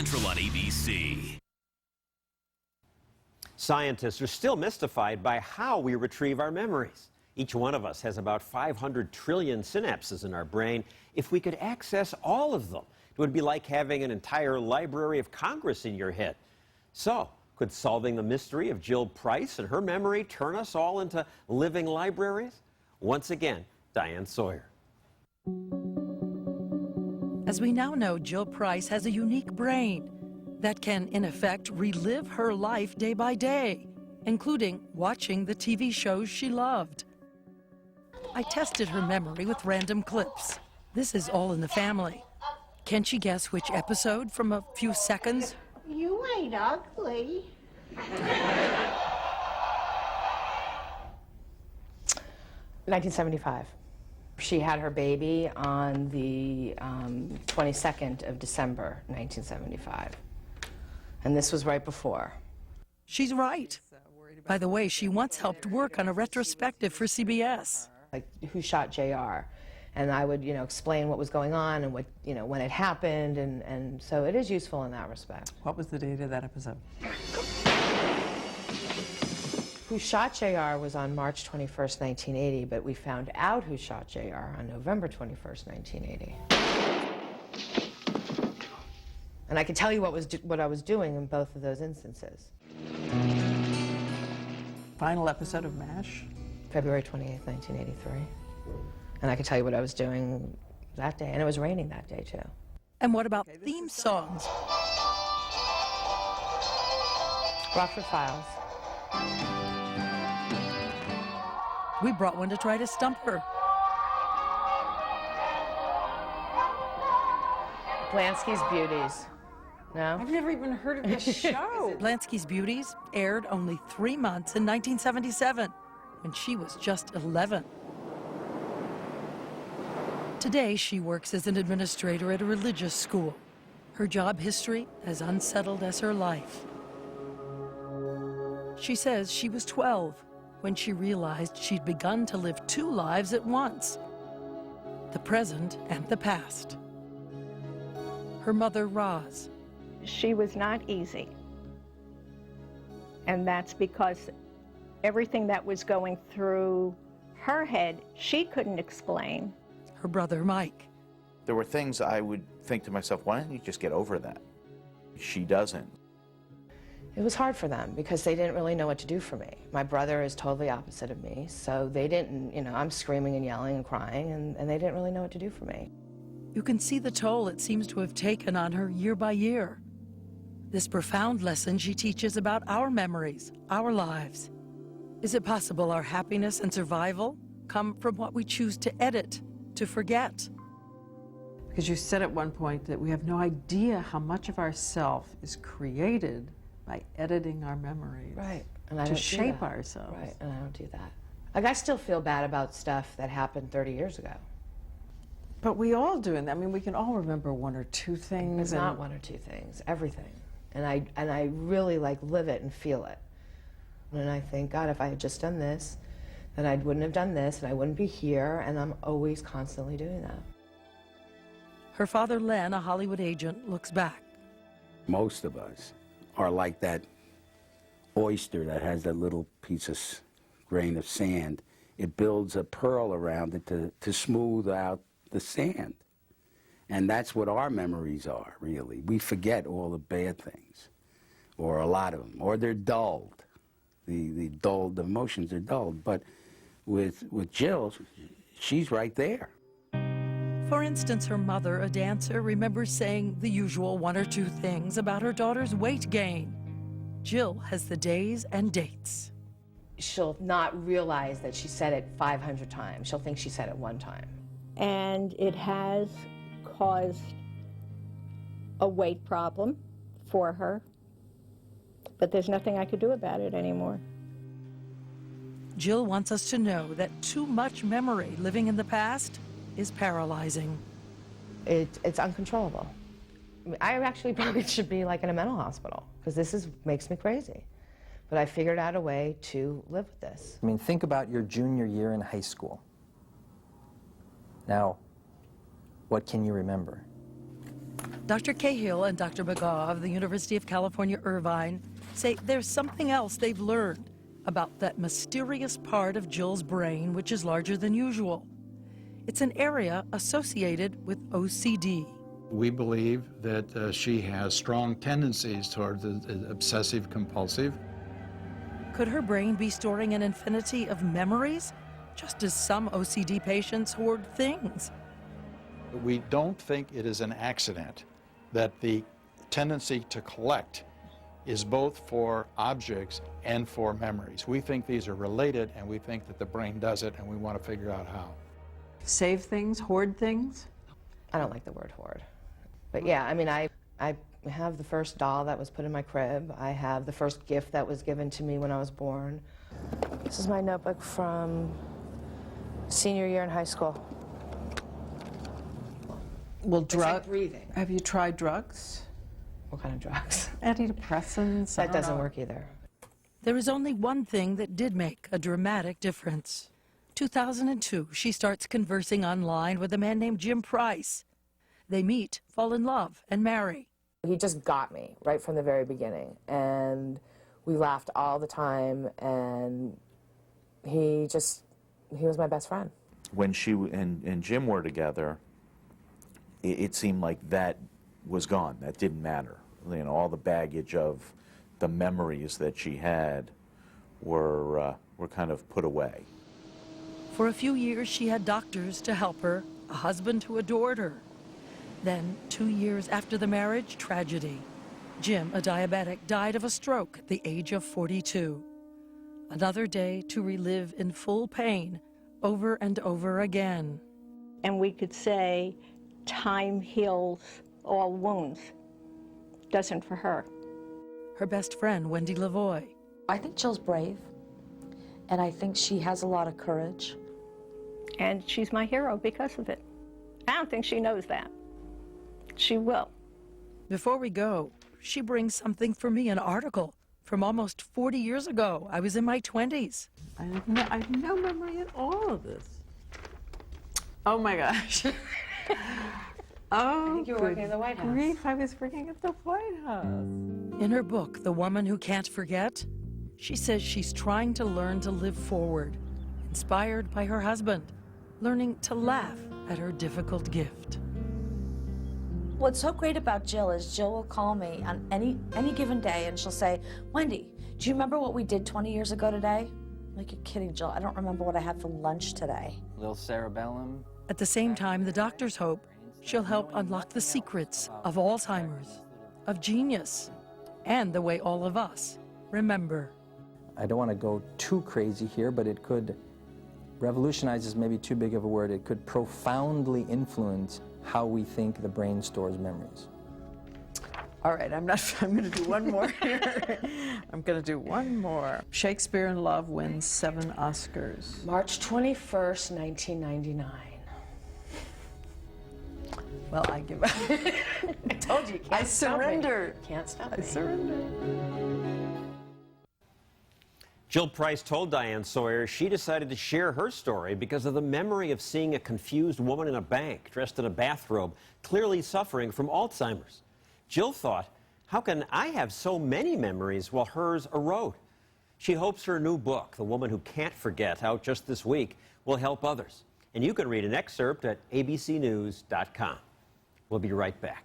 Central on ABC. Scientists are still mystified by how we retrieve our memories. Each one of us has about 500 trillion synapses in our brain. If we could access all of them, it would be like having an entire Library of Congress in your head. So, could solving the mystery of Jill Price and her memory turn us all into living libraries? Once again, Diane Sawyer. As we now know, Jill Price has a unique brain that can, in effect, relive her life day by day, including watching the TV shows she loved. I tested her memory with random clips. This is All in the Family. Can she guess which episode from a few seconds? You ain't ugly. 1975. She had her baby on the 22nd of December, 1975. And this was right before. She's right. By the way, she once helped work on a retrospective for CBS. Like, who shot JR? And I would, explain what was going on and what, when it happened, and so it is useful in that respect. What was the date of that episode? Who shot JR was on March 21st, 1980, but we found out who shot JR on November 21st, 1980. And I can tell you what I was doing in both of those instances. Final episode of MASH? February 28th, 1983. And I can tell you what I was doing that day, and it was raining that day, too. And what about theme songs? Rockford Files. We brought one to try to stump her. Blansky's Beauties. No? I've never even heard of this show. Blansky's Beauties aired only 3 months in 1977, when she was just 11. Today, she works as an administrator at a religious school. Her job history as unsettled as her life. She says she was 12 when she realized she'd begun to live 2 lives at once, the present and the past. Her mother, Roz. She was not easy. And that's because everything that was going through her head, she couldn't explain. Her brother, Mike. There were things I would think to myself, why don't you just get over that? She doesn't. It was hard for them because they didn't really know what to do for me. My brother is totally opposite of me, so they didn't, I'm screaming and yelling and crying, and they didn't really know what to do for me. You can see the toll it seems to have taken on her year by year. This profound lesson she teaches about our memories, our lives. Is it possible our happiness and survival come from what we choose to edit, to forget? Because you said at one point that we have no idea how much of ourself is created by editing our memories. Right. And I to don't do shape that. ourselves. Right, and I don't do that. Like, I still feel bad about stuff that happened 30 years ago. But we all do, and I mean, we can all remember 1 or 2 things. It's not 1 or 2 things, everything. And I really live it and feel it. And I think, God, if I had just done this, then I wouldn't have done this, and I wouldn't be here, and I'm always constantly doing that. Her father, Len, a Hollywood agent, looks back. Most of us are like that oyster that has that little piece of grain of sand. It builds a pearl around it to smooth out the sand. And that's what our memories are, really. We forget all the bad things, or a lot of them, or they're dulled. The dulled emotions are dulled. But with Jill, she's right there. For instance, her mother, a dancer, remembers saying the usual 1 or 2 things about her daughter's weight gain. Jill has the days and dates. She'll not realize that she said it 500 times. She'll think she said it 1 time. And it has caused a weight problem for her. But there's nothing I could do about it anymore. Jill wants us to know that too much memory living in the past is paralyzing. It's uncontrollable. I actually probably should be like in a mental hospital, because this makes me crazy. But I figured out a way to live with this. I mean, think about your junior year in high school. Now, what can you remember? Dr. Cahill and Dr. Begaw of the University of California, Irvine say there's something else they've learned about that mysterious part of Jill's brain which is larger than usual. It's an area associated with OCD. We believe that she has strong tendencies toward the obsessive compulsive. Could her brain be storing an infinity of memories, just as some OCD patients hoard things? We don't think it is an accident that the tendency to collect is both for objects and for memories. We think these are related, and we think that the brain does it, and we want to figure out how. Save things, hoard things? I don't like the word hoard. But yeah, I mean, I have the first doll that was put in my crib. I have the first gift that was given to me when I was born. This is my notebook from senior year in high school. Well, It's like breathing. Have you tried drugs? What kind of drugs? Antidepressants? I That don't doesn't know. work either. There is only one thing that did make a dramatic difference. 2002, she starts conversing online with a man named Jim Price. They meet, fall in love, and marry. He just got me right from the very beginning, and we laughed all the time, and he was my best friend. When she and Jim were together, it seemed like that was gone. That didn't matter. You know, all the baggage of the memories that she had were kind of put away. For a few years, she had doctors to help her, a husband who adored her. Then, 2 years after the marriage, tragedy. Jim, a diabetic, died of a stroke at the age of 42. Another day to relive in full pain over and over again. And we could say time heals all wounds. Doesn't for her. Her best friend, Wendy Lavoie. I think Jill's brave, and I think she has a lot of courage. And she's my hero because of it. I don't think she knows that. She will. Before we go, she brings something for me, an article from almost 40 years ago. I was in my 20s. I have no memory at all of this. Oh my gosh. Oh, think you were working at the White House. Grief, I was working at the White House. In her book, The Woman Who Can't Forget, she says she's trying to learn to live forward, inspired by her husband, learning to laugh at her difficult gift. What's so great about Jill is Jill will call me on any given day and she'll say, Wendy, do you remember what we did 20 years ago today? I'm like, you're kidding, Jill. I don't remember what I had for lunch today. Little cerebellum. At the same time, the doctors hope she'll help unlock the secrets of Alzheimer's, of genius, and the way all of us remember. I don't want to go too crazy here, but it could, revolutionize is maybe too big of a word, it could profoundly influence how we think the brain stores memories. All right, I'm going to do one more here. I'm going to do one more. Shakespeare in Love wins 7 Oscars. March 21st, 1999. Well, I give up. I told you, you can't I stop me. surrender. Can't stop I me. surrender. Jill Price told Diane Sawyer she decided to share her story because of the memory of seeing a confused woman in a bank dressed in a bathrobe, clearly suffering from Alzheimer's. Jill thought, how can I have so many memories while hers erode? She hopes her new book, The Woman Who Can't Forget, out just this week, will help others. And you can read an excerpt at abcnews.com. We'll be right back.